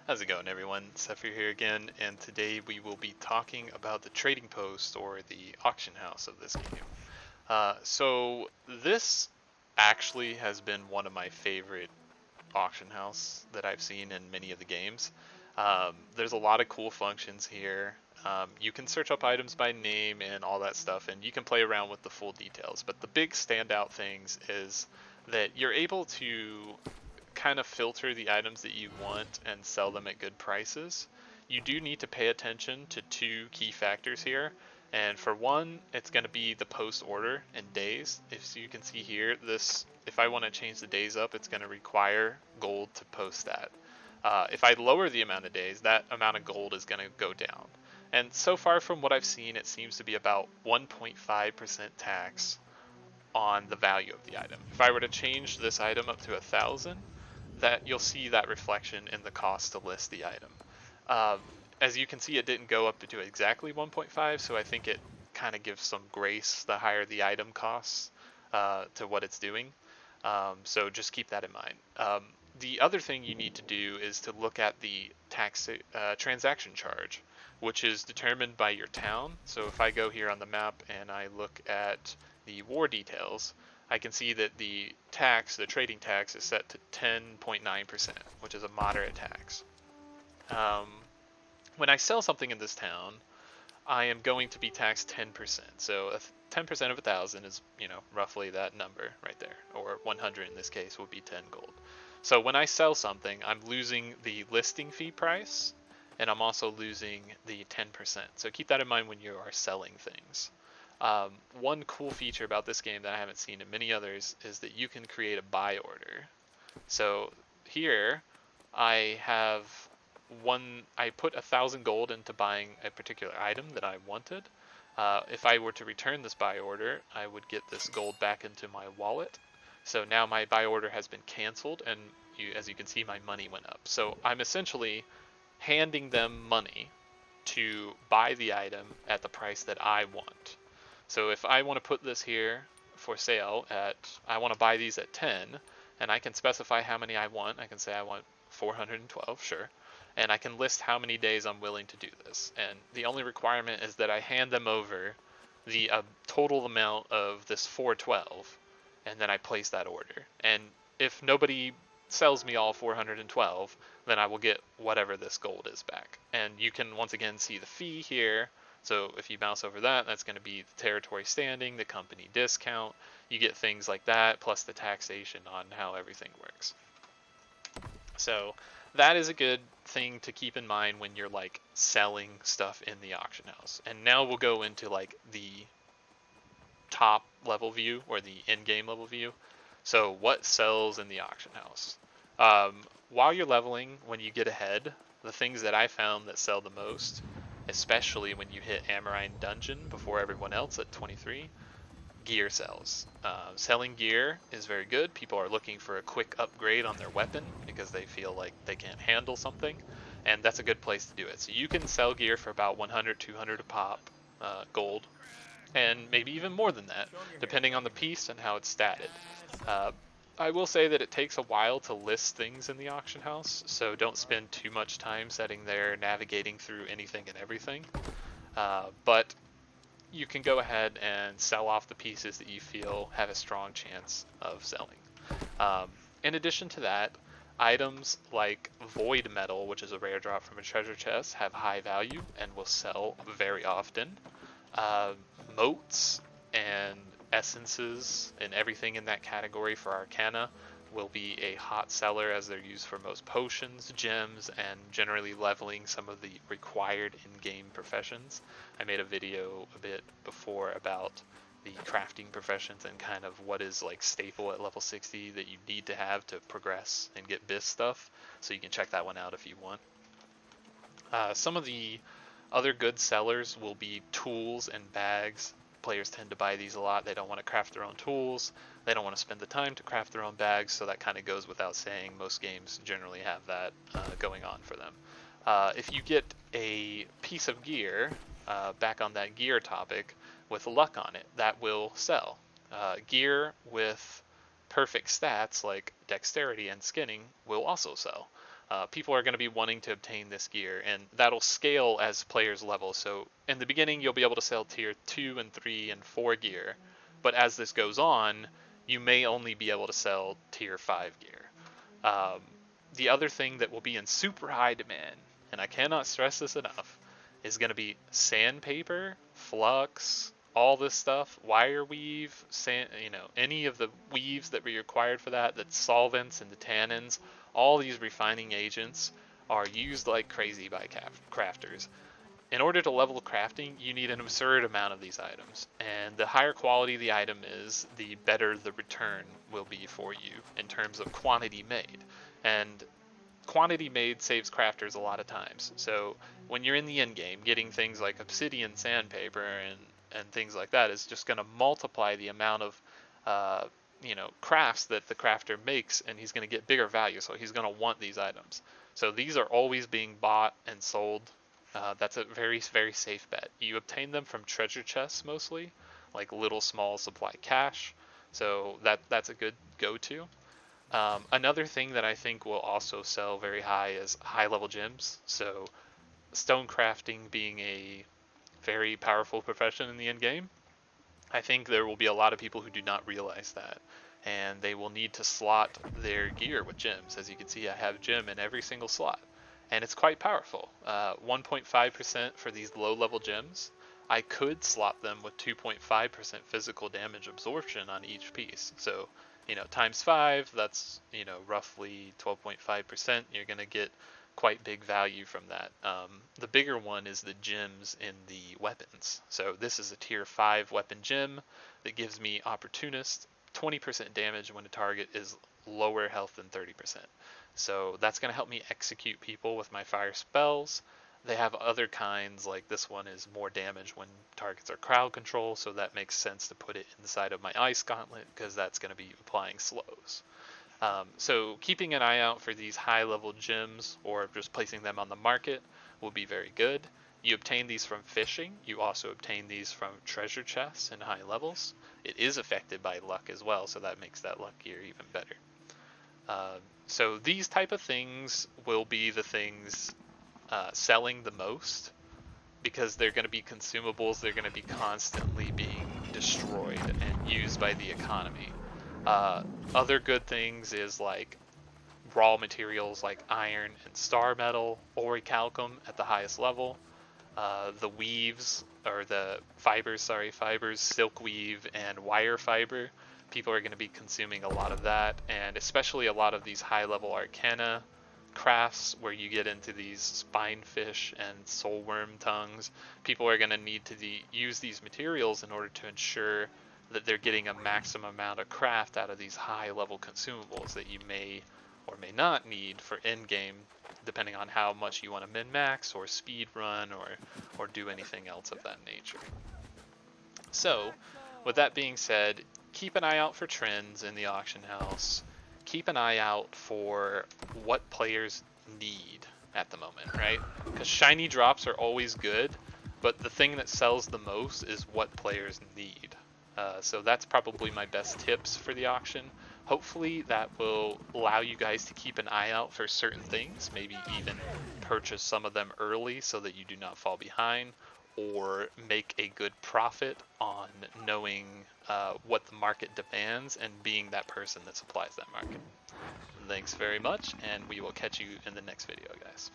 How's it going, everyone? Sethphir here again, and today we will be talking about the trading post or the auction house of this game. So this actually has been one of my favorite auction house that I've seen in many of the games. There's a lot of cool functions here. You can search up items by name and all that stuff, and you can play around with the full details. But the big standout things is that you're able to kind of filter the items that you want and sell them at good prices. You do need to pay attention to two key factors here. And for one, it's going to be the post order and days. If you can see here, if I want to change the days up, it's going to require gold to post that. If I lower the amount of days, that amount of gold is going to go down. And so far from what I've seen, it seems to be about 1.5% tax on the value of the item. If I were to change this item up to 1,000, that you'll see that reflection in the cost to list the item. Um, as you can see, it didn't go up to exactly 1.5, so I think it kind of gives some grace the higher the item costs to what it's doing. So just keep that in mind. The other thing you need to do is to look at the tax transaction charge, which is determined by your town. So if I go here on the map and I look at the war details, I can see that the trading tax is set to 10.9%, which is a moderate tax. Um, when I sell something in this town, I am going to be taxed 10%. So 10% of 1,000 is, roughly that number right there, or 100 in this case would be 10 gold. So when I sell something, I'm losing the listing fee price, and I'm also losing the 10%. So keep that in mind when you are selling things. One cool feature about this game that I haven't seen in many others is that you can create a buy order. So here I have I put 1,000 gold into buying a particular item that I wanted. If I were to return this buy order, I would get this gold back into my wallet. So now my buy order has been canceled, and as you can see, my money went up. So I'm essentially handing them money to buy the item at the price that I want. So if I want to put this here for sale I want to buy these at 10, and I can specify how many I want. I can say I want 412, sure. And I can list how many days I'm willing to do this. And the only requirement is that I hand them over the total amount of this 412, and then I place that order. And if nobody sells me all 412, then I will get whatever this gold is back. And you can once again see the fee here. So if you mouse over that, that's going to be the territory standing, the company discount. You get things like that, plus the taxation on how everything works. So that is a good thing to keep in mind when you're like selling stuff in the auction house. And now we'll go into like the top level view or the in-game level view. So what sells in the auction house? While you're leveling, when you get ahead, the things that I found that sell the most, especially when you hit Amarine Dungeon before everyone else at 23, gear sells. Selling gear is very good. People are looking for a quick upgrade on their weapon because they feel like they can't handle something, and that's a good place to do it. So you can sell gear for about 100, 200 a pop gold, and maybe even more than that, depending on the piece and how it's statted. I will say that it takes a while to list things in the auction house, so don't spend too much time sitting there navigating through anything and everything. But you can go ahead and sell off the pieces that you feel have a strong chance of selling. In addition to that, items like void metal, which is a rare drop from a treasure chest, have high value and will sell very often. Motes and essences and everything in that category for Arcana will be a hot seller, as they're used for most potions, gems, and generally leveling some of the required in-game professions. I made a video a bit before about the crafting professions and kind of what is like staple at level 60 that you need to have to progress and get BIS stuff, so you can check that one out if you want. Some of the other good sellers will be tools and bags. Players tend to buy these a lot. They don't want to craft their own tools. They don't want to spend the time to craft their own bags, so that kind of goes without saying. Most games generally have that going on for them. If you get a piece of gear, back on that gear topic, with luck on it, that will sell. Gear with perfect stats like dexterity and skinning will also sell. People are going to be wanting to obtain this gear, and that'll scale as players level. So in the beginning, you'll be able to sell tier 2 and 3 and 4 gear, but as this goes on, you may only be able to sell tier 5 gear. The other thing that will be in super high demand, and I cannot stress this enough, is going to be sandpaper, flux, all this stuff, wire weave, any of the weaves that be required for that, that's solvents and the tannins, all these refining agents are used like crazy by crafters. In order to level crafting, you need an absurd amount of these items, and the higher quality the item is, the better the return will be for you in terms of quantity made. And quantity made saves crafters a lot of times. So when you're in the end game, getting things like obsidian, sandpaper, and things like that is just going to multiply the amount of crafts that the crafter makes, and he's going to get bigger value. So he's going to want these items. So these are always being bought and sold. That's a very, very safe bet. You obtain them from treasure chests mostly, like little small supply cache. So that's a good go-to. Another thing that I think will also sell very high is high level gems. So stone crafting being a very powerful profession in the end game, I think there will be a lot of people who do not realize that, and they will need to slot their gear with gems. As you can see, I have gem in every single slot, and it's quite powerful. 1.5% for these low level gems. I could slot them with 2.5% physical damage absorption on each piece. So times 5, that's, roughly 12.5%. You're going to get quite big value from that. The bigger one is the gems in the weapons. So this is a tier 5 weapon gem that gives me Opportunist, 20% damage when a target is lower health than 30%. So that's going to help me execute people with my fire spells. They have other kinds, like this one is more damage when targets are crowd control, so that makes sense to put it inside of my ice gauntlet because that's going to be applying slows. So keeping an eye out for these high level gems or just placing them on the market will be very good. You obtain these from fishing. You also obtain these from treasure chests in high levels. It is affected by luck as well, so that makes that luck gear even better. So these type of things will be the things selling the most because they're going to be consumables. They're going to be constantly being destroyed and used by the economy. Other good things is like raw materials like iron and star metal, orichalcum at the highest level. The weaves, or the fibers, silk weave and wire fiber. People are going to be consuming a lot of that, and especially a lot of these high level arcana crafts where you get into these spine fish and soulworm tongues. People are going to need to use these materials in order to ensure that they're getting a maximum amount of craft out of these high level consumables that you may or may not need for end game, depending on how much you want to min max or speed run or do anything else of that nature. So with that being said, keep an eye out for trends in the auction house. Keep an eye out for what players need at the moment, right? Because shiny drops are always good, but the thing that sells the most is what players need. So that's probably my best tips for the auction. Hopefully that will allow you guys to keep an eye out for certain things, maybe even purchase some of them early so that you do not fall behind, or make a good profit on knowing what the market demands and being that person that supplies that market. Thanks very much, and we will catch you in the next video, guys.